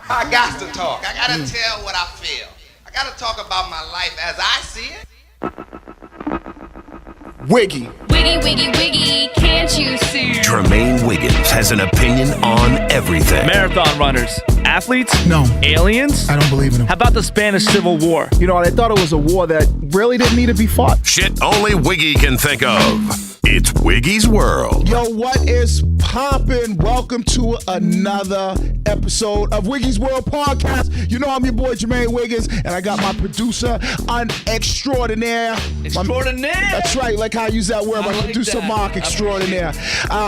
I got to talk. I got to tell what I feel. I got to talk about my life as I see it. Wiggy. Wiggy, wiggy, wiggy, can't you see? Tremaine Wiggins has an opinion on everything. Marathon runners, athletes, No. aliens. I don't believe in them. How about the Spanish Civil War? You know, I thought it was a war that really didn't need to be fought. Shit only Wiggy can think of. It's Wiggy's World. Yo, what is poppin'? Welcome to another episode of Wiggy's World Podcast. You know I'm your boy Tremaine Wiggins, and I got my producer on extraordinaire. Extraordinaire? That's right, like how I use that word, my like producer that. Mark, extraordinaire.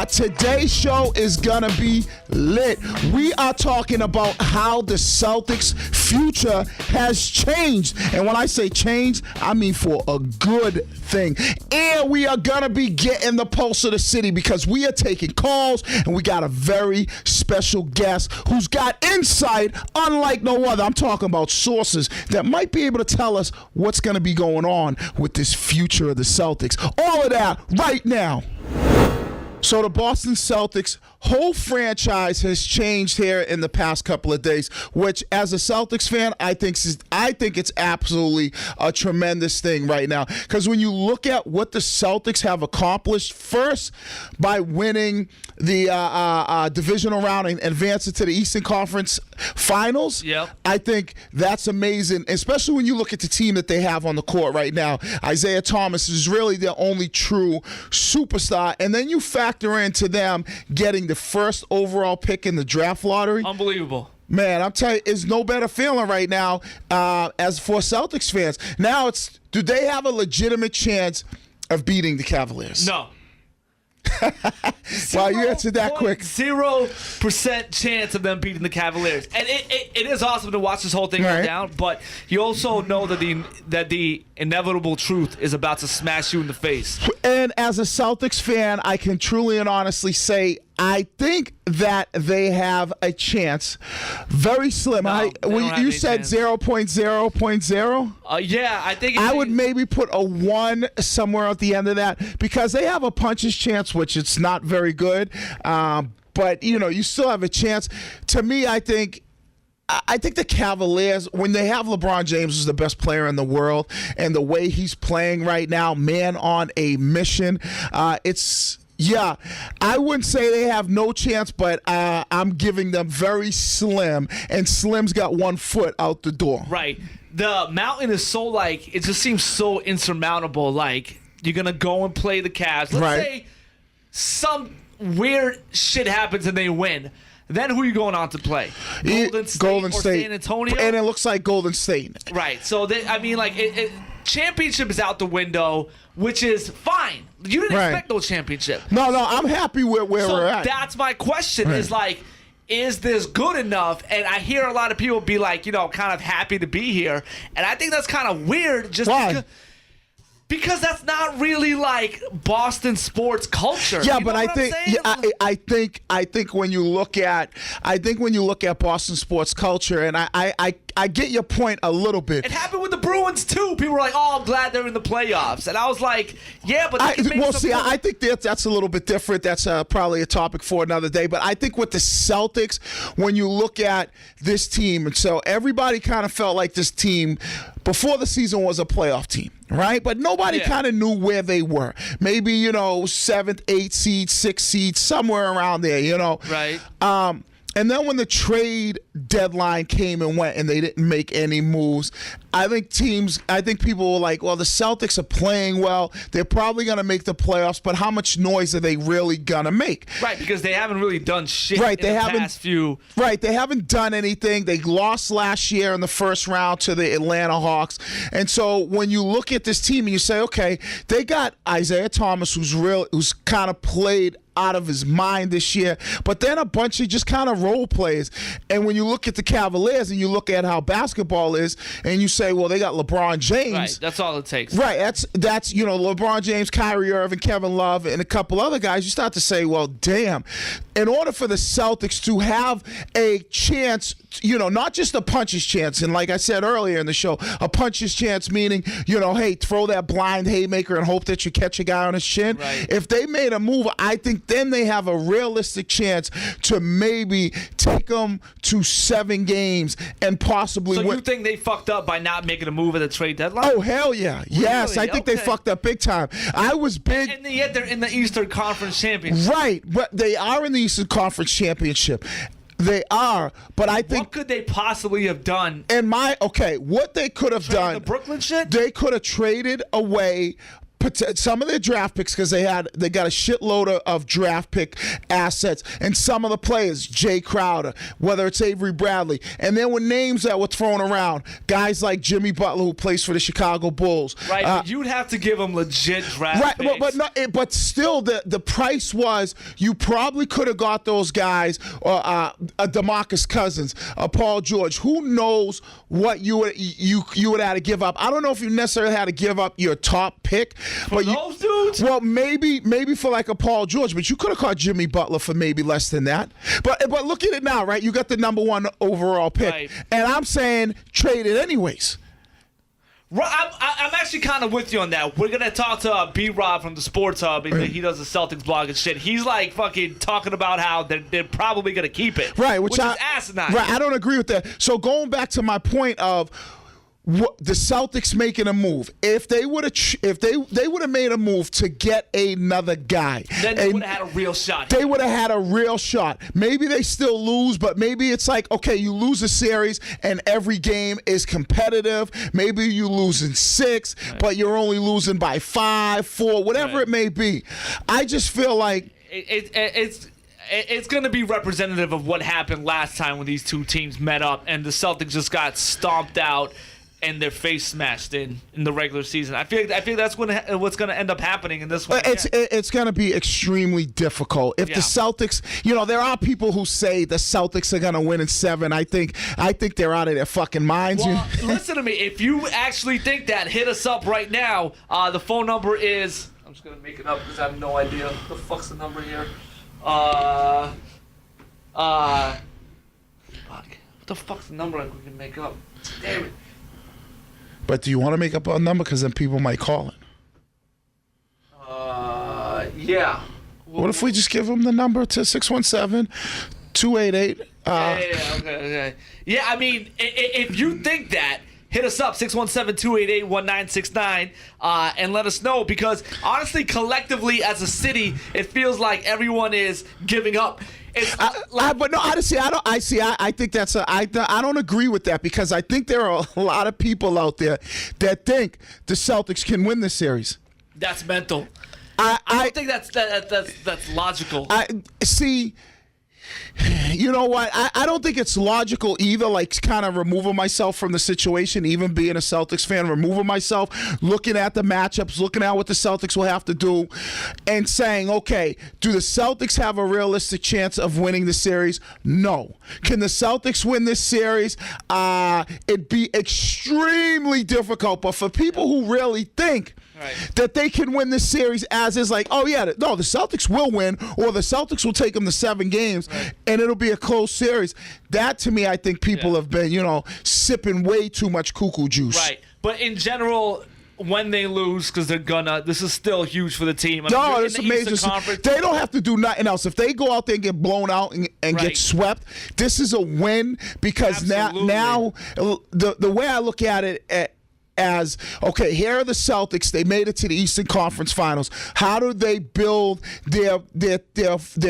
Today's show is gonna be lit. We are talking about how the Celtics' future has changed. And when I say change, I mean for a good thing. And we are gonna be getting the pulse of the city because we are taking calls, and we got a very special guest who's got insight unlike no other. I'm talking about sources that might be able to tell us what's going to be going on with this future of the Celtics. All of that right now. So the Boston Celtics whole franchise has changed here in the past couple of days, which as a Celtics fan, I think it's absolutely a tremendous thing right now. Because when you look at what the Celtics have accomplished, first by winning the divisional round and advancing to the Eastern Conference Finals, Yep. I think that's amazing, especially when you look at the team that they have on the court right now. Isaiah Thomas is really their only true superstar, and then you factor into them getting the first overall pick in the draft lottery. Unbelievable. Man, I'm telling you, it's no better feeling right now as for Celtics fans. Now do they have a legitimate chance of beating the Cavaliers? No. Wow, you answered that quick. 0% chance of them beating the Cavaliers, and it is awesome to watch this whole thing go Right. down. But you also know that the inevitable truth is about to smash you in the face. And as a Celtics fan, I can truly and honestly say I think that they have a chance. Very slim. No, they don't have You any said chance. 0.0.0. Yeah, I think I would maybe put a 1 somewhere at the end of that because they have a puncher's chance, which it's not very good. But, you still have a chance. To me, I think the Cavaliers, when they have LeBron James as the best player in the world and the way he's playing right now, man on a mission, yeah, I wouldn't say they have no chance, but I'm giving them very slim, and Slim's got 1 foot out the door. Right. The mountain is so, it just seems so insurmountable. You're going to go and play the Cavs. Let's Right. say some weird shit happens and they win. Then who are you going on to play? Golden State or San Antonio? And it looks like Golden State. Right. So, championship is out the window, which is fine. You didn't Right. expect no championship. No, I'm happy where we're at. That's my question is this good enough? And I hear a lot of people be kind of happy to be here. And I think that's kind of weird. Just Why? Because that's not really Boston sports culture. Yeah, You but know I what I'm think saying? I think when you look at Boston sports culture, and I get your point a little bit. It happened with the Bruins too. People were like, "Oh, I'm glad they're in the playoffs," and I was like, "Yeah, but they can make some I think that's a little bit different. That's probably a topic for another day. But I think with the Celtics, when you look at this team, and so everybody kind of felt like this team before the season was a playoff team, right? But nobody kind of knew where they were. Maybe 7th, 8th seed, 6th seed, somewhere around there. Right. And then when the trade deadline came and went and they didn't make any moves, I think people were like, well, the Celtics are playing well. They're probably going to make the playoffs, but how much noise are they really going to make? Right, because they haven't really done shit Right, in the past few. Right, they haven't done anything. They lost last year in the first round to the Atlanta Hawks. And so when you look at this team and you say, okay, they got Isaiah Thomas who's kind of played out of his mind this year, but then a bunch of just kind of role players. And when you look at the Cavaliers and you look at how basketball is, and you say, well, they got LeBron James. Right, that's all it takes. Right, that's LeBron James, Kyrie Irving, Kevin Love, and a couple other guys. You start to say, well, damn. in order for the Celtics to have a chance, not just a puncher's chance, and like I said earlier in the show, a puncher's chance meaning, hey, throw that blind haymaker and hope that you catch a guy on his chin. Right. If they made a move, I think then they have a realistic chance to maybe take them to 7 games and possibly So win. you think they fucked up by not making a move at the trade deadline? Oh, hell yeah. Yes, Really? I think they Okay. fucked up big time. I was big. And yet they're in the Eastern Conference Championship. Right, but they are in the Eastern Conference Championship. They are, but I think What could they possibly have done? what they could have done, The Brooklyn shit? they could have traded away some of their draft picks because they got a shitload of draft pick assets, and some of the players, Jay Crowder, whether it's Avery Bradley, and there were names that were thrown around, guys like Jimmy Butler who plays for the Chicago Bulls. Right, but you'd have to give them legit draft Right, picks. but still, the price was you probably could have got those guys, or a DeMarcus Cousins, a Paul George. Who knows what you would have to give up? I don't know if you necessarily had to give up your top pick. For those dudes? Well, maybe for like a Paul George, but you could have caught Jimmy Butler for maybe less than that. But look at it now, right? You got the number 1 overall pick, Right. and I'm saying trade it anyways. I'm actually kind of with you on that. We're going to talk to B-Rob from the Sports Hub. He does the Celtics blog and shit. He's like fucking talking about how they're probably going to keep it. Right, which is asinine. Right, I don't agree with that. So going back to my point of the Celtics making a move, if they would have made a move to get another guy, Then they would have had a real shot. They would have had a real shot. Maybe they still lose, but maybe it's like, okay, you lose a series and every game is competitive. Maybe you lose in 6, but you're only losing by 5, 4, whatever it may be. I just feel like It's going to be representative of what happened last time when these two teams met up and the Celtics just got stomped out and their face smashed in the regular season. I feel that's what's going to end up happening in this one. It's going to be extremely difficult. If the Celtics, there are people who say the Celtics are going to win in 7. I think they're out of their fucking minds. Well, listen to me. If you actually think that, hit us up right now. The phone number is, I'm just going to make it up because I have no idea. What the fuck's the number here? Fuck. What the fuck's the number we can make up? Damn it. But do you want to make up a number? Because then people might call it. Yeah. What if we just give them the number to 617-288? Okay. Yeah, I mean, if you think that, hit us up, 617-288-1969, and let us know. Because, honestly, collectively, as a city, it feels like everyone is giving up. But no, honestly, I think that's I don't agree with that, because I think there are a lot of people out there that think the Celtics can win this series. That's mental. I don't think that's logical. See. You know what? I don't think it's logical either, like kind of removing myself from the situation, even being a Celtics fan, removing myself, looking at the matchups, looking at what the Celtics will have to do, and saying, okay, do the Celtics have a realistic chance of winning the series? No. Can the Celtics win this series? It'd be extremely difficult, but for people who really think that they can win this series, as is like, oh yeah, no, the Celtics will win, or the Celtics will take them to 7 games, and it'll be a close series. That, to me, I think people have been, sipping way too much cuckoo juice. Right, but in general, when they lose, because this is still huge for the team. No, it's amazing. They don't have to do nothing else. If they go out there and get blown out and get swept, this is a win, because now the way I look at it, as, okay, here are the Celtics. They made it to the Eastern Conference Finals. How do they build their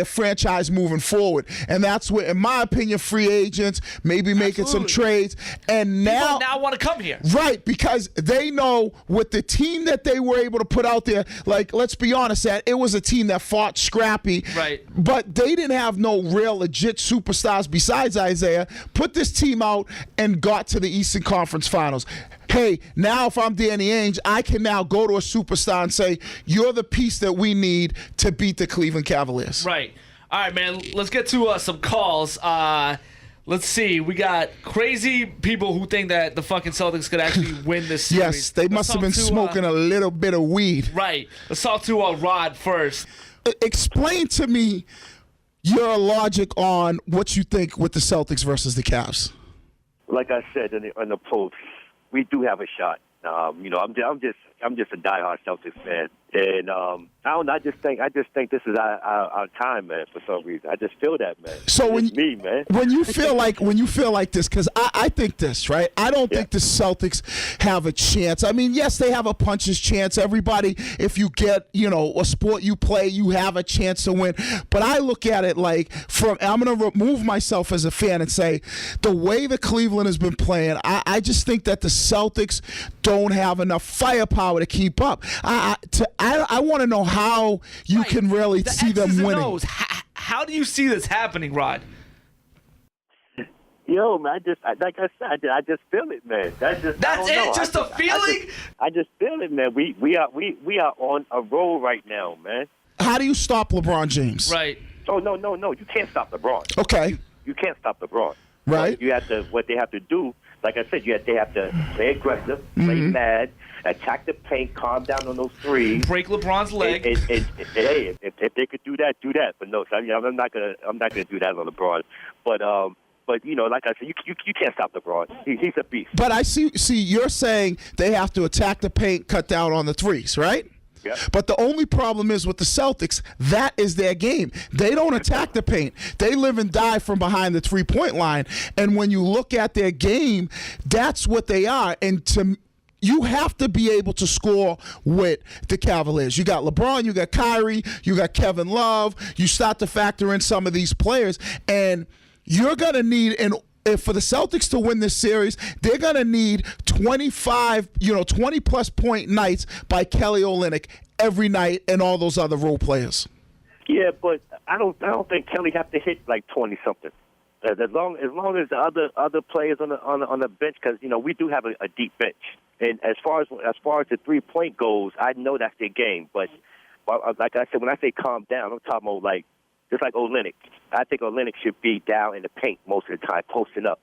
franchise moving forward? And that's where, in my opinion, free agents, maybe making some trades. And people now want to come here. Right, because they know with the team that they were able to put out there, like, let's be honest, that it was a team that fought scrappy. Right. But they didn't have no real legit superstars besides Isaiah. Put this team out and got to the Eastern Conference Finals. Hey, now if I'm Danny Ainge, I can now go to a superstar and say, you're the piece that we need to beat the Cleveland Cavaliers. Right. All right, man, let's get to some calls. Let's see. We got crazy people who think that the fucking Celtics could actually win this series. Yes, they must have been smoking a little bit of weed. Right. Let's talk to Robb first. Explain to me your logic on what you think with the Celtics versus the Cavs? Like I said in the post, we do have a shot. I'm just a diehard Celtics fan, and I don't know. I just think this is our time, man. For some reason, I just feel that, man. So when you feel like this, because I think this, right? I don't think the Celtics have a chance. I mean, yes, they have a puncher's chance. Everybody, if you get a sport you play, you have a chance to win. But I look at it like I'm going to remove myself as a fan and say the way that Cleveland has been playing, I just think that the Celtics don't have enough firepower to keep up. I want to know how you can really see them winning. How do you see this happening, Rod? Yo, man, like I said, I just feel it, man. That's it? Just a feeling? I just feel it, man. We are on a roll right now, man. How do you stop LeBron James? Right. Oh, no. You can't stop LeBron. Okay. You can't stop LeBron. Right. What they have to do, like I said, they have to play aggressive, play mad, attack the paint, calm down on those threes. Break LeBron's leg. Hey, if they could do that, do that. But no, I'm not gonna do that on LeBron. But like I said, you can't stop LeBron. He's a beast. But I see. You're saying they have to attack the paint, cut down on the threes, right? Yeah. But the only problem is with the Celtics, that is their game. They don't attack the paint. They live and die from behind the three-point line. And when you look at their game, that's what they are. And you have to be able to score with the Cavaliers. You got LeBron, you got Kyrie, you got Kevin Love. You start to factor in some of these players, and you're going to need for the Celtics to win this series, they're going to need 20-plus point nights by Kelly Olynyk every night and all those other role players. Yeah, but I don't think Kelly have to hit like 20-something. As long as the other players on the bench, because we do have a deep bench. And as far as the 3-point goes, I know that's their game. But like I said, when I say calm down, I'm talking about just like Olynyk. I think Olynyk should be down in the paint most of the time, posting up.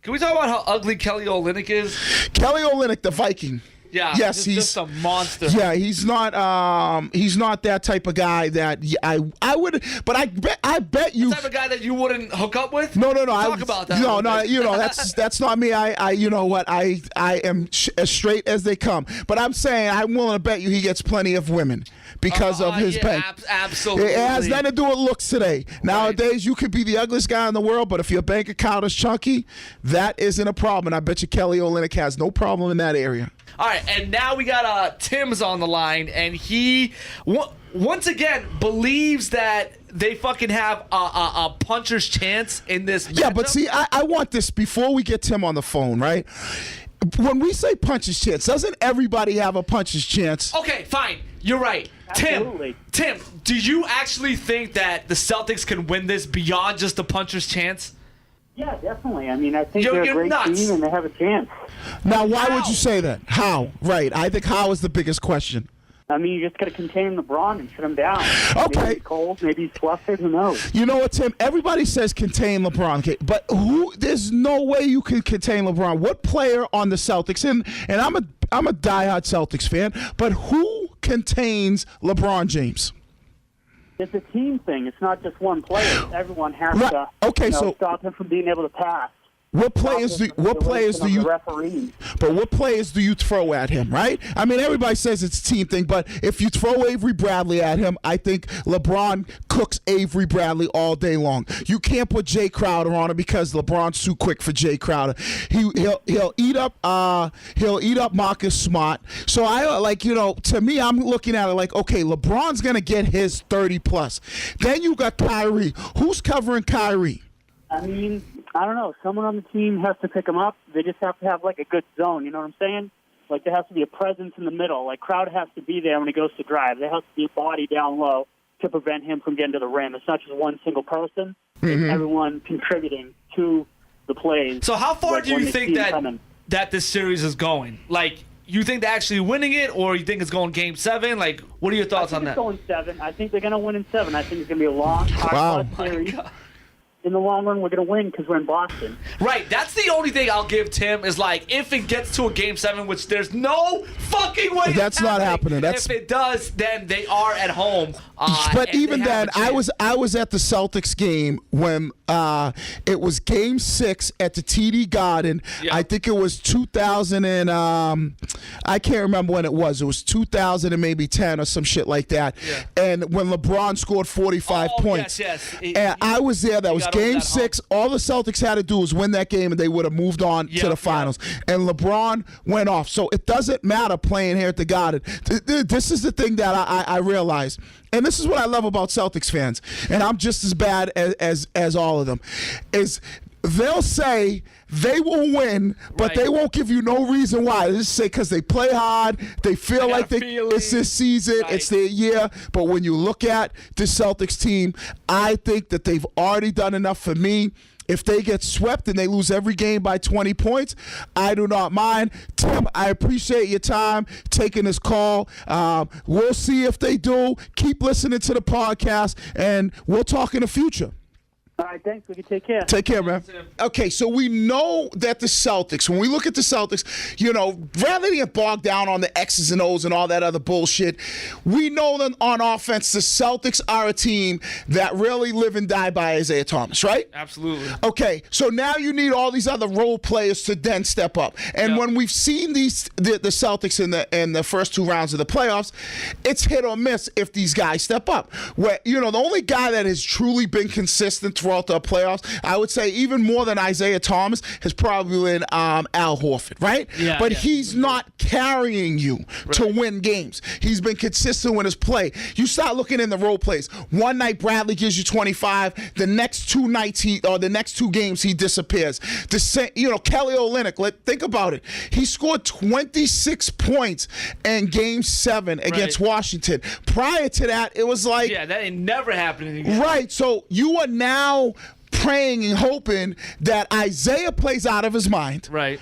Can we talk about how ugly Kelly Olynyk is? Kelly Olynyk, the Viking. Yeah, yes, he's just a monster. Yeah, he's not that type of guy that I would. But I bet you. The type of guy that you wouldn't hook up with. No. Talk about that. No. That's not me. I you know what? I am as straight as they come. But I'm saying I'm willing to bet you he gets plenty of women because of his bank. Absolutely. It has nothing to do with looks today. Nowadays, you could be the ugliest guy in the world, but if your bank account is chunky, that isn't a problem. And I bet you Kelly Olynyk has no problem in that area. All right, and now we got Tim's on the line, and he once again believes that they fucking have a puncher's chance in this matchup. Yeah, but see, I want this before we get Tim on the phone, right? When we say puncher's chance, doesn't everybody have a puncher's chance? Okay, fine. You're right. Absolutely. Tim, do you actually think that the Celtics can win this beyond just a puncher's chance? Yeah, definitely. I mean, I think they're a great team and they have a chance. Now, why would you say that? How? Right. I think how is the biggest question. I mean, you just got to contain LeBron and shut him down. Okay. Maybe he's cold, maybe he's flustered, who knows? You know what, Tim? Everybody says contain LeBron, okay? But there's no way you can contain LeBron. What player on the Celtics, and I'm a diehard Celtics fan, but who contains LeBron James? It's a team thing. It's not just one player. Everyone has to stop him from being able to pass. What players do you throw at him, right? I mean, everybody says it's a team thing, but if you throw Avery Bradley at him, I think LeBron cooks Avery Bradley all day long. You can't put Jay Crowder on him because LeBron's too quick for Jay Crowder. He'll eat up Marcus Smart. So to me, I'm looking at it like, okay, LeBron's gonna get his 30+. Then you got Kyrie. Who's covering Kyrie? I mean, I don't know. Someone on the team has to pick him up. They just have to have, a good zone. You know what I'm saying? There has to be a presence in the middle. Crowd has to be there when he goes to drive. There has to be a body down low to prevent him from getting to the rim. It's not just one single person. It's everyone contributing to the plays. So how far do you think that this series is going? You think they're actually winning it, or you think it's going Game 7? What are your thoughts on that? It's going 7. I think they're going to win in 7. I think it's going to be a long, hard-fought series. in the long run, we're going to win because we're in Boston. Right. That's the only thing I'll give Tim is, like, if it gets to a Game 7, which there's no fucking way That's not happening. If it does, then they are at home. But even then, I was was at the Celtics game when it was Game 6 at the TD Garden. Yep. I think it was 2000 and I can't remember when it was. It was 2000 and maybe 10 or some shit like that. Yeah. And when LeBron scored 45 points. Yes. And I was there. That was Game 6. All the Celtics had to do was win that game, and they would have moved on to the finals. And LeBron went off. So it doesn't matter playing here at the Garden. This is the thing that I realized. And this is what I love about Celtics fans, and I'm just as bad as all of them, is they'll say they will win, but they won't give you no reason why. They just say because they play hard, they feel like it's this season, it's their year. But when you look at the Celtics team, I think that they've already done enough for me. If they get swept and they lose every game by 20 points, I do not mind. Tim, I appreciate your time taking this call. We'll see if they do. Keep listening to the podcast, and we'll talk in the future. All right, thanks. We can take care. Take care, man. Okay, so we know that the Celtics, when we look at the Celtics, rather than get bogged down on the X's and O's and all that other bullshit, we know that on offense, the Celtics are a team that really live and die by Isaiah Thomas, right? Absolutely. Okay, so now you need all these other role players to then step up. And when we've seen the Celtics in the first 2 rounds of the playoffs, it's hit or miss if these guys step up. Where the only guy that has truly been consistent throughout the playoffs, I would say even more than Isaiah Thomas, has probably been Al Horford, right? But he's not carrying you to win games. He's been consistent with his play. You start looking in the role plays. One night Bradley gives you 25. The next 2 nights the next 2 games he disappears. Kelly Olynyk. Think about it. He scored 26 points in Game 7 against Washington. Prior to that, it was like that ain't never happened again. Right. So you are now praying and hoping that Isaiah plays out of his mind. Right.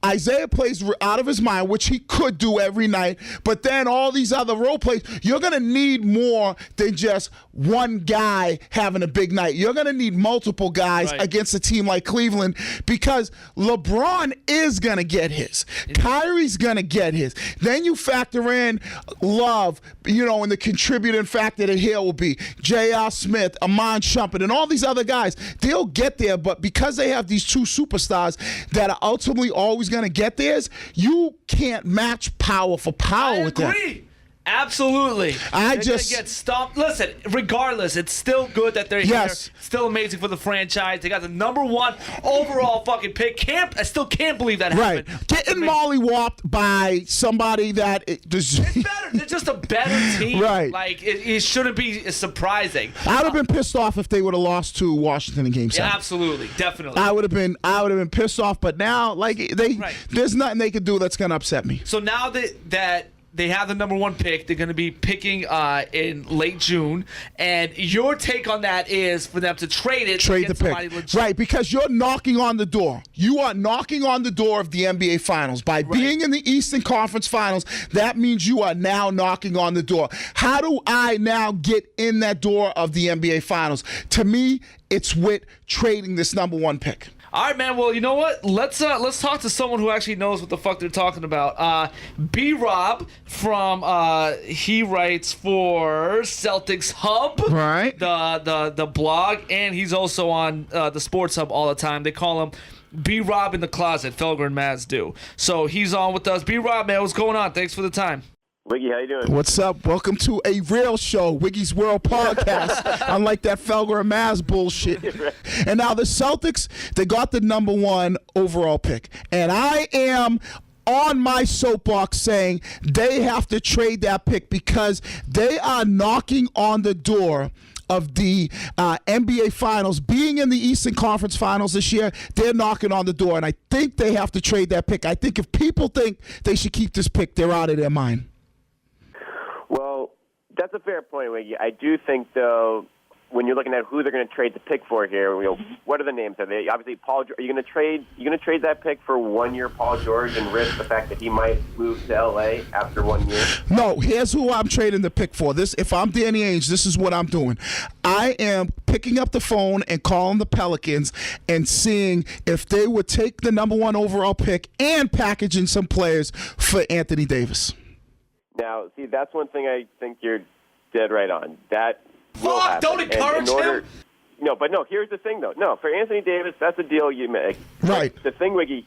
Isaiah plays out of his mind, which he could do every night, but then all these other role plays, you're going to need more than just one guy having a big night. You're going to need multiple guys against a team like Cleveland because LeBron is going to get his. Kyrie's going to get his. Then you factor in Love, and the contributing factor that here will be J.R. Smith, Amon Shumpert, and all these other guys. They'll get there, but because they have these 2 superstars that are ultimately always going to get theirs, you can't match power for power with them. I agree. Absolutely. They're gonna get stomped. Listen, regardless, it's still good that they're here. Still amazing for the franchise. They got the #1 overall fucking pick. I still can't believe that happened. Getting mollywopped by somebody that it's better. They're just a better team. Like it shouldn't be surprising. I would have been pissed off if they would have lost to Washington in Game 7. Yeah, absolutely, definitely. I would have been pissed off. But now, there's nothing they can do that's gonna upset me. So now that they have the #1 pick. They're going to be picking in late June. And your take on that is for them to trade the pick. Legit. Right, because you're knocking on the door. You are knocking on the door of the NBA Finals. By being in the Eastern Conference Finals, that means you are now knocking on the door. How do I now get in that door of the NBA Finals? To me, it's with trading this #1 pick. All right, man. Well, you know what? Let's talk to someone who actually knows what the fuck they're talking about. Robb from he writes for Celtics Hub, right? The blog, and he's also on the Sports Hub all the time. They call him Robb in the closet. Felger and Maz do. So he's on with us. Robb, man, what's going on? Thanks for the time. Wiggy, how you doing? What's up? Welcome to a real show, Wiggy's World Podcast. Unlike that Felger and Maz bullshit. And now the Celtics, they got the #1 overall pick. And I am on my soapbox saying they have to trade that pick because they are knocking on the door of the NBA Finals. Being in the Eastern Conference Finals this year, they're knocking on the door. And I think they have to trade that pick. I think if people think they should keep this pick, they're out of their mind. Well, that's a fair point, Wiggy. I do think, though, when you're looking at who they're going to trade the pick for here, what are the names? Are they obviously Paul? Are you going to trade? You going to trade that pick for 1 year Paul George and risk the fact that he might move to LA after 1 year? No. Here's who I'm trading the pick for. If I'm Danny Ainge, this is what I'm doing. I am picking up the phone and calling the Pelicans and seeing if they would take the number 1 overall pick and packaging some players for Anthony Davis. Now, see, that's one thing I think you're dead right on. That will happen. Don't encourage him. No, but no, here's the thing, though. No, for Anthony Davis, that's a deal you make. Right. The thing, Wiggy,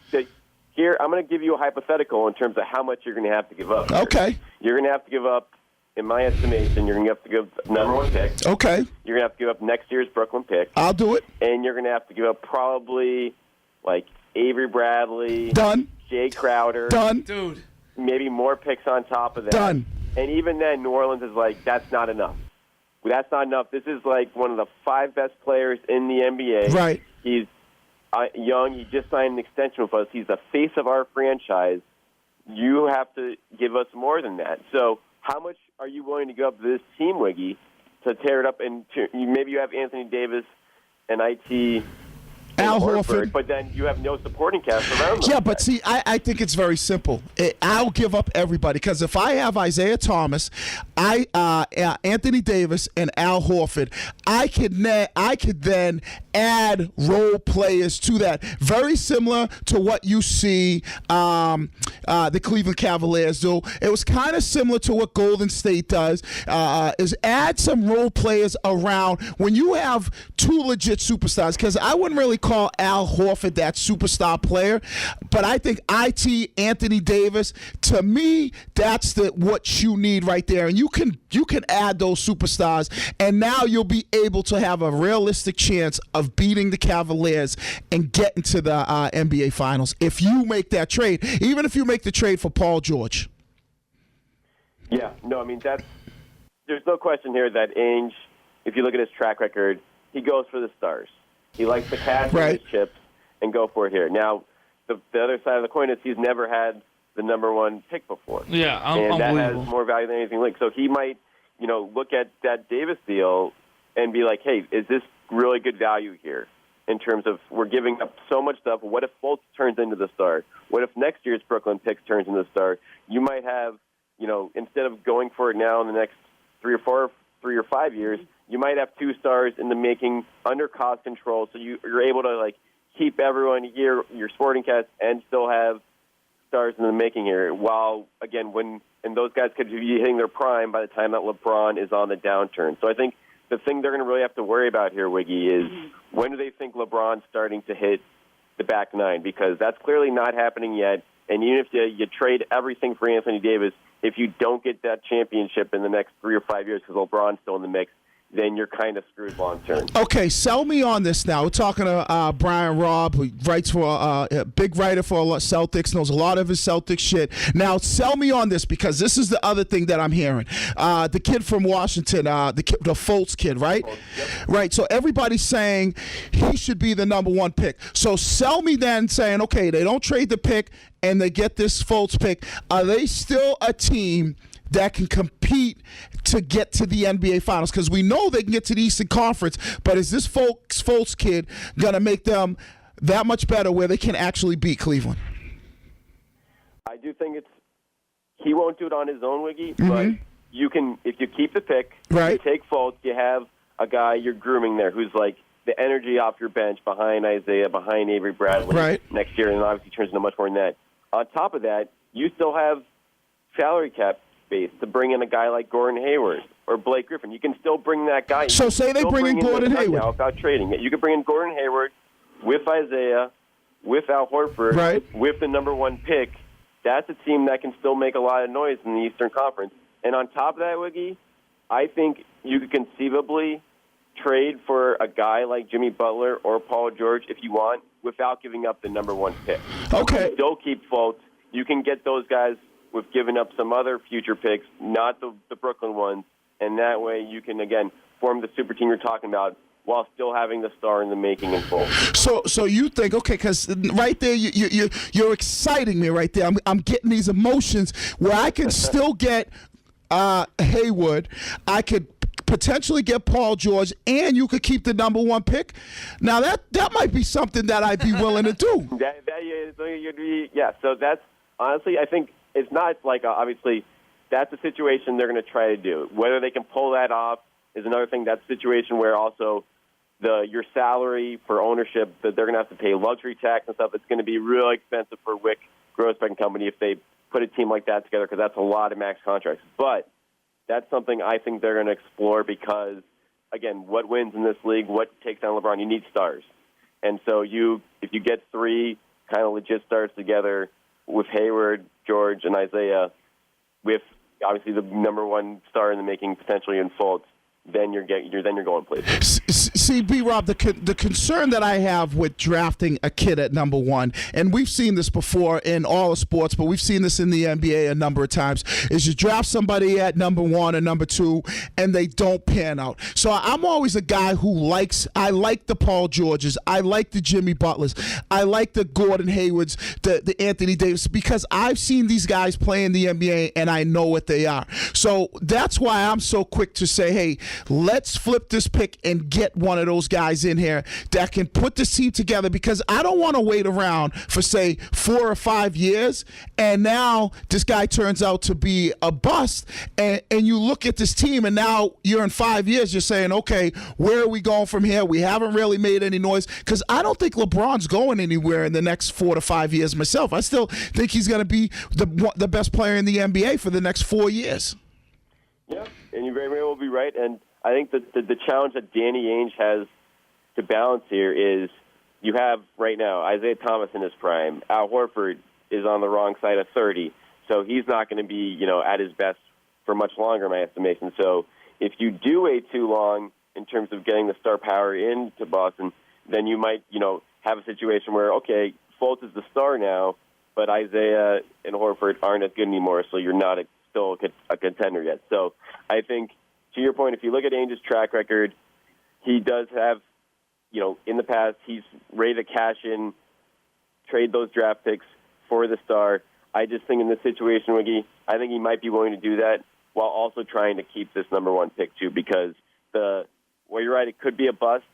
here, I'm going to give you a hypothetical in terms of how much you're going to have to give up. Okay. You're going to have to give up, in my estimation, you're going to have to give number 1 pick. Okay. You're going to have to give up next year's Brooklyn pick. I'll do it. And you're going to have to give up probably, like, Avery Bradley. Done. Jay Crowder. Done. Dude. Maybe more picks on top of that. Done. And even then, New Orleans is like, that's not enough. That's not enough. This is like one of the 5 best players in the NBA. Right. He's young. He just signed an extension with us. He's the face of our franchise. You have to give us more than that. So how much are you willing to give up this team, Wiggy, to tear it up? And maybe you have Anthony Davis and IT Al Horford. But then you have no supporting cast around them. Yeah, but see, I think it's very simple. I'll give up everybody because if I have Isaiah Thomas, Anthony Davis, and Al Horford, I could then add role players to that. Very similar to what you see the Cleveland Cavaliers do. It was kind of similar to what Golden State does, is add some role players around when you have 2 legit superstars, because I wouldn't really call Al Horford that superstar player, but I think Anthony Davis, to me, that's what you need right there. And you can add those superstars, and now you'll be able to have a realistic chance of beating the Cavaliers and getting to the NBA Finals if you make that trade, even if you make the trade for Paul George. Yeah, no, I mean, there's no question here that Ainge, if you look at his track record, he goes for the stars. He likes to cash in his chips and go for it here. Now, the other side of the coin is he's never had the number 1 pick before. Yeah, and that has more value than anything like. So he might, look at that Davis deal and be like, hey, is this really good value here in terms of we're giving up so much stuff? What if Fultz turns into the star? What if next year's Brooklyn pick turns into the star? You might have, instead of going for it now in the next 3 or 5 years, you might have 2 stars in the making under cost control, so you're able to keep everyone here, your sporting cast, and still have stars in the making here. While again, and those guys could be hitting their prime by the time that LeBron is on the downturn. So I think the thing they're going to really have to worry about here, Wiggy, is when do they think LeBron's starting to hit the back 9? Because that's clearly not happening yet. And even if you trade everything for Anthony Davis, if you don't get that championship in the next 3 or 5 years because LeBron's still in the mix, then you're kind of screwed long term. Okay, sell me on this now. We're talking to Brian Robb, who writes for a big writer for Celtics, knows a lot of his Celtics shit. Now, sell me on this, because this is the other thing that I'm hearing. The kid from Washington, the Fultz kid, right? Yep. Right, so everybody's saying he should be the number 1 pick. So sell me then saying, okay, they don't trade the pick and they get this Fultz pick. Are they still a team that can compete to get to the NBA Finals? Because we know they can get to the Eastern Conference, but is this Fultz kid going to make them that much better where they can actually beat Cleveland? I do think he won't do it on his own, Wiggy, but you can, if you keep the pick, right, you take Fultz, you have a guy you're grooming there who's like the energy off your bench behind Isaiah, behind Avery Bradley next year, and obviously turns into much more than that. On top of that, you still have salary cap space to bring in a guy like Gordon Hayward or Blake Griffin. You can still bring that guy. So say they bring in Gordon Hayward without trading it. You could bring in Gordon Hayward with Isaiah, with Al Horford, with the number 1 pick. That's a team that can still make a lot of noise in the Eastern Conference. And on top of that, Wiggy, I think you could conceivably trade for a guy like Jimmy Butler or Paul George if you want, without giving up the number 1 pick. Okay. You still keep Fultz. You can get those guys with giving up some other future picks, not the Brooklyn ones, and that way you can, again, form the super team you're talking about while still having the star in the making in full. So you think, okay, because right there you're exciting me right there. I'm getting these emotions where I can still get Hayward. I could potentially get Paul George, and you could keep the number 1 pick. Now that might be something that I'd be willing to do. So that's honestly, I think it's not like obviously that's a situation they're going to try to do. Whether they can pull that off is another thing. That's a situation where also your salary for ownership, that they're going to have to pay luxury tax and stuff. It's going to be really expensive for Wyc Grousbeck and company if they put a team like that together, because that's a lot of max contracts. But that's something I think they're going to explore because, again, what wins in this league, what takes down LeBron, you need stars. And so if you get 3 kind of legit stars together with Hayward, George, and Isaiah, with obviously the number 1 star in the making potentially in Fultz, then you're going places. See, B-Rob, the concern that I have with drafting a kid at number 1, and we've seen this before in all the sports, but we've seen this in the NBA a number of times, is you draft somebody at number 1 or number 2, and they don't pan out. So I'm always a guy who I like the Paul Georges, I like the Jimmy Butlers, I like the Gordon Haywards, the Anthony Davis, because I've seen these guys play in the NBA, and I know what they are. So that's why I'm so quick to say, hey, let's flip this pick and get one of those guys in here that can put this team together, because I don't want to wait around for, say, 4 or 5 years, and now this guy turns out to be a bust, and you look at this team, and now you're in 5 years, you're saying, okay, where are we going from here? We haven't really made any noise, because I don't think LeBron's going anywhere in the next 4 to 5 years myself. I still think he's going to be the best player in the NBA for the next 4 years. Yeah, and you very well be right. And I think that the challenge that Danny Ainge has to balance here is you have right now Isaiah Thomas in his prime. Al Horford is on the wrong side of 30, so he's not going to be at his best for much longer, in my estimation. So if you do wait too long in terms of getting the star power into Boston, then you might have a situation where, okay, Fultz is the star now, but Isaiah and Horford aren't as good anymore, so you're not still a contender yet. So I think, to your point, if you look at Ainge's track record, he does have, in the past, he's ready to cash in, trade those draft picks for the star. I just think in this situation, Wiggy, I think he might be willing to do that while also trying to keep this number 1 pick too, because you're right, it could be a bust.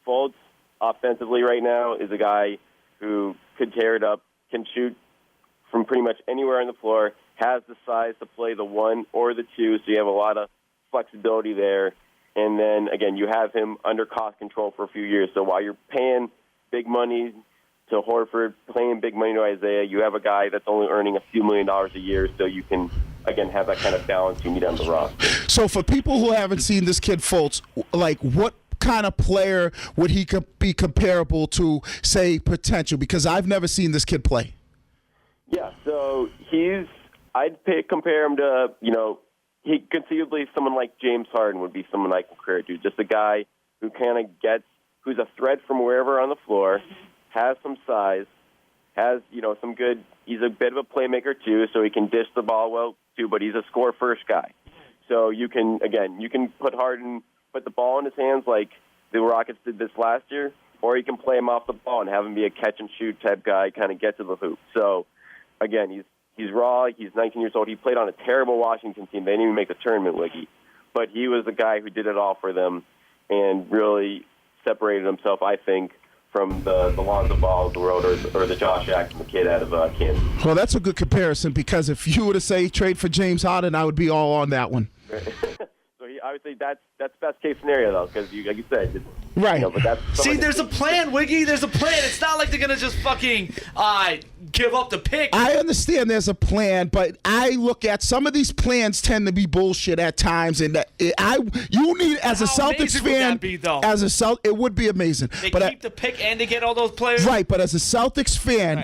Fultz, offensively right now, is a guy who could tear it up, can shoot from pretty much anywhere on the floor, has the size to play the 1 or the 2, so you have a lot of flexibility there. And then, again, you have him under cost control for a few years. So while you're paying big money to Horford, paying big money to Isaiah, you have a guy that's only earning a few $1 million a year, so you can, again, have that kind of balance you need on the roster. So for people who haven't seen this kid Fultz, like, what kind of player would he be comparable to, say, potential? Because I've never seen this kid play. Yeah, so I'd compare him to, he conceivably someone like James Harden would be someone I compare to. Just a guy who kind of who's a threat from wherever on the floor, has some size, has, some good, he's a bit of a playmaker too, so he can dish the ball well too, but he's a score-first guy. So you can put the ball in his hands like the Rockets did this last year, or you can play him off the ball and have him be a catch-and-shoot type guy, kind of get to the hoop. So, again, he's raw. He's 19 years old. He played on a terrible Washington team. They didn't even make the tournament, Wiggy. But he was the guy who did it all for them and really separated himself, I think, from the Lonzo Ball of the world or the Josh Jackson, the kid out of Kansas. Well, that's a good comparison, because if you were to say trade for James Harden, I would be all on that one. So obviously that's best case scenario, though, because like you said, right. But that's see, there's a plan, Wiggy. There's a plan. It's not like they're gonna just fucking give up the pick. I understand there's a plan, but I look at some of these plans tend to be bullshit at times, and you need, as a Celtics fan, it would be amazing. They keep the pick and they get all those players. Right, but as a Celtics fan,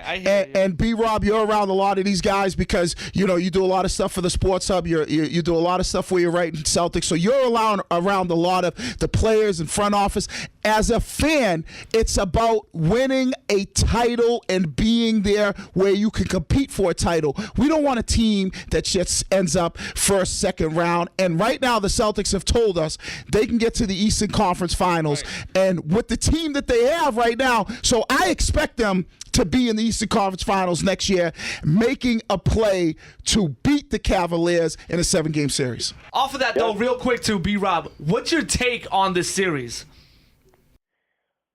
and B-Rob, you're around a lot of these guys because you do a lot of stuff for the Sports Hub. You do a lot of stuff where you're writing Celtics, so you're around a lot of the players and front office. As a fan, it's about winning a title and being there where you can compete for a title. We don't want a team that just ends up first, second round. And right now, the Celtics have told us they can get to the Eastern Conference Finals. Right. And with the team that they have right now, so I expect them to be in the Eastern Conference Finals next year, making a play to beat the Cavaliers in a 7-game series. Off of that, though, real quick to B-Rob, what's your take on this series?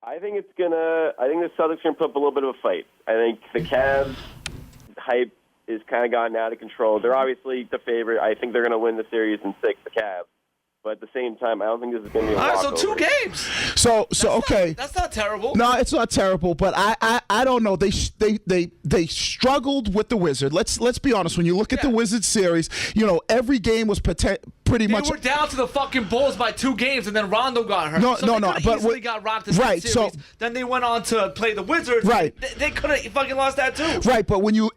I think the Celtics are gonna put up a little bit of a fight. I think the Cavs hype is kind of gotten out of control. They're obviously the favorite. I think they're gonna win the series in 6, the Cavs. But at the same time, I don't think this is going to be a walkover. All right, so 2 games. So okay. That's not terrible. No, it's not terrible, but I don't know. They struggled with the Wizard. Let's be honest. When you look at the Wizard series, every game was pretty much. They were down to the fucking Bulls by 2 games, and then Rondo got hurt. No, But easily got rocked this series. So then they went on to play the Wizards. Right. They could have fucking lost that too. Right, but when you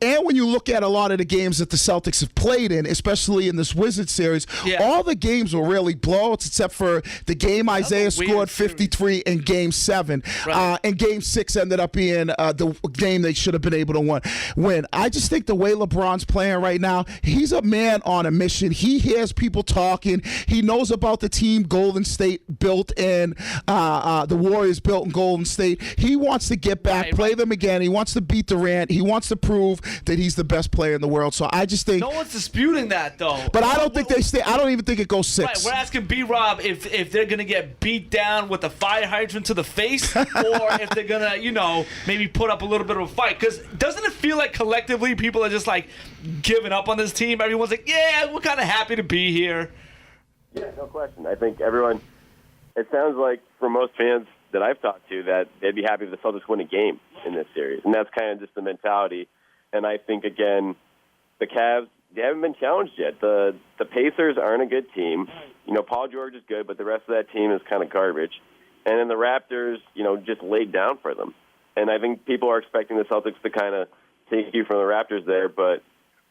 look at a lot of the games that the Celtics have played in, especially in this Wizard series, all the games were really blowouts except for the game Isaiah scored 53 in Game 7. Right. And Game 6 ended up being the game they should have been able to win. I just think the way LeBron's playing right now, he's a man on a mission. He hears people talking. He knows about the team Golden State built in, the Warriors built in Golden State. He wants to get back, play them again. He wants to beat Durant. He wants to prove that he's the best player in the world. So I just think no one's disputing that though. But I don't think they stay. I don't even think it goes 6. Right, we're asking B-Rob if they're gonna get beat down with a fire hydrant to the face, or if they're gonna maybe put up a little bit of a fight. Because doesn't it feel like collectively people are just like giving up on this team? Everyone's like, yeah, we're kind of happy to be here. Yeah, no question. I think everyone. It sounds like for most fans that I've talked to that they'd be happy if the Celtics win a game in this series, and that's kind of just the mentality. And I think again, the Cavs, they haven't been challenged yet. The Pacers aren't a good team. Paul George is good, but the rest of that team is kind of garbage. And then the Raptors, just laid down for them. And I think people are expecting the Celtics to kind of take you from the Raptors there. But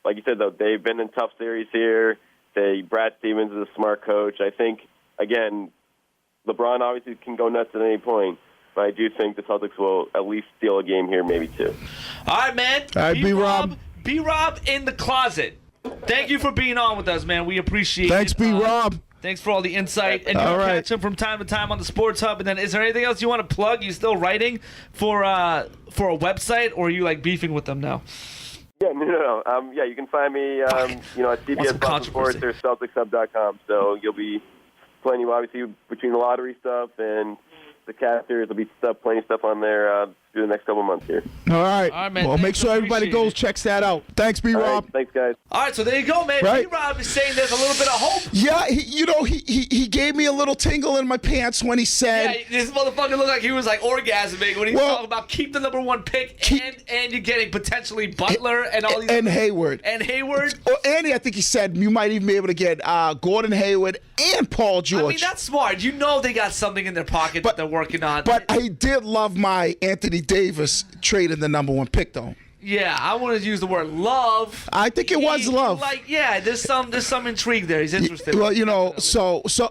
like you said, though, they've been in tough series here. Brad Stevens is a smart coach. I think, again, LeBron obviously can go nuts at any point. But I do think the Celtics will at least steal a game here, maybe 2. All right, man. All right, B-Rob. B-Rob in the closet. Thank you for being on with us, man. We appreciate it. Thanks, B-Rob. Thanks for all the insight. And you can catch him from time to time on the Sports Hub. And then is there anything else you want to plug? You still writing for a website, or are you like beefing with them now? Yeah, no. Yeah, you can find me, at CBS Boston Sports or CelticsHub.com. So you'll be plenty, obviously, between the lottery stuff and the casters. There'll be plenty of stuff on there through the next couple of months here. All right. Man, well, make sure everybody goes, checks that out. Thanks, B-Rob. Right, thanks, guys. All right, so there you go, man. Right. B-Rob is saying there's a little bit of hope. Yeah, he gave me a little tingle in my pants when he said. Yeah, this motherfucker looked like he was like orgasming when he was talking about keep the number 1 pick and you're getting potentially Butler and all these and Hayward. And Hayward. And I think he said you might even be able to get Gordon Hayward and Paul George. I mean, that's smart. They got something in their pocket that they're working on. But I did love my Anthony Davis trading the number 1 pick, though. Yeah, I wanted to use the word love. I think it was love. There's some intrigue there. He's interested. Well,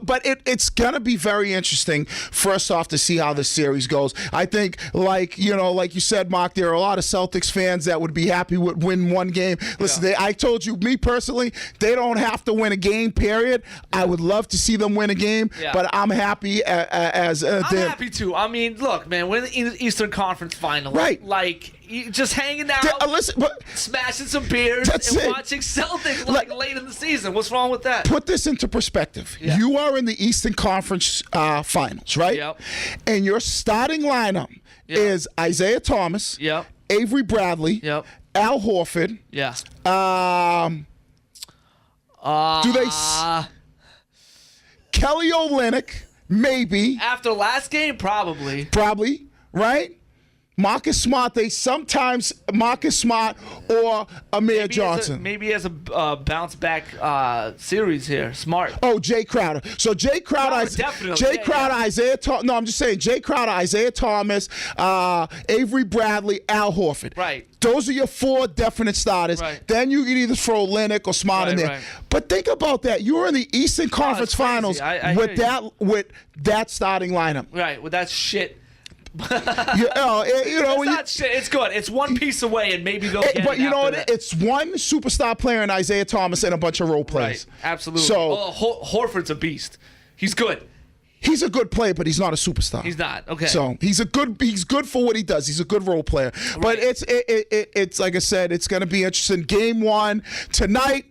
but it's gonna be very interesting. First off, to see how the series goes. I think, like you said, Mark, there are a lot of Celtics fans that would be happy with win 1 game. Listen, I told you, me personally, they don't have to win a game. Period. I would love to see them win a game, but I'm happy I'm happy too. I mean, look, man, we're in the Eastern Conference Finals. Right. Like, just hanging out, smashing some beers, and watching Celtics late in the season. What's wrong with that? Put this into perspective. Yeah. You are in the Eastern Conference Finals, right? Yep. And your starting lineup is Isaiah Thomas, Avery Bradley, Al Horford. Yeah. Kelly Olynyk, maybe. After last game, probably. Right? Marcus Smart, they sometimes Marcus Smart or Amir Johnson. Maybe he has a bounce back series here. Smart. Oh, Jay Crowder. So Jay Crowder, definitely. Jay Yeah, Crowder, yeah. Isaiah Thomas. No, I'm just saying Jay Crowder, Isaiah Thomas, Avery Bradley, Al Horford. Right. Those are your 4 definite starters. Right. Then you can either throw Lennox or Smart in there. Right. But think about that. You were in the Eastern Conference it's crazy. Finals I with hear you. with that starting lineup. Right. Well, that's shit. When Not shit. It's good. It's one piece away, and maybe they'll get but it you know after what? that. It's one superstar player in Isaiah Thomas and a bunch of role players. Right. Absolutely. So Horford's a beast. He's good. he's a good player, but he's not a superstar. He's not. Okay. So he's good for what he does. He's a good role player. But it's like I said, it's going to be interesting. Game 1 tonight,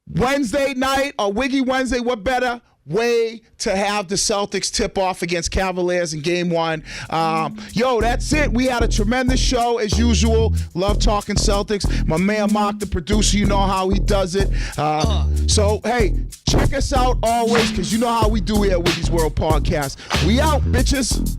Wednesday night, or Wiggy Wednesday. What better way to have the Celtics tip off against Cavaliers in Game 1? That's it. We had a tremendous show as usual. Love talking Celtics. My man Mark, the producer, you know how he does it. So hey, check us out always, because you know how we do here at Wiggy's World Podcast. We out, bitches.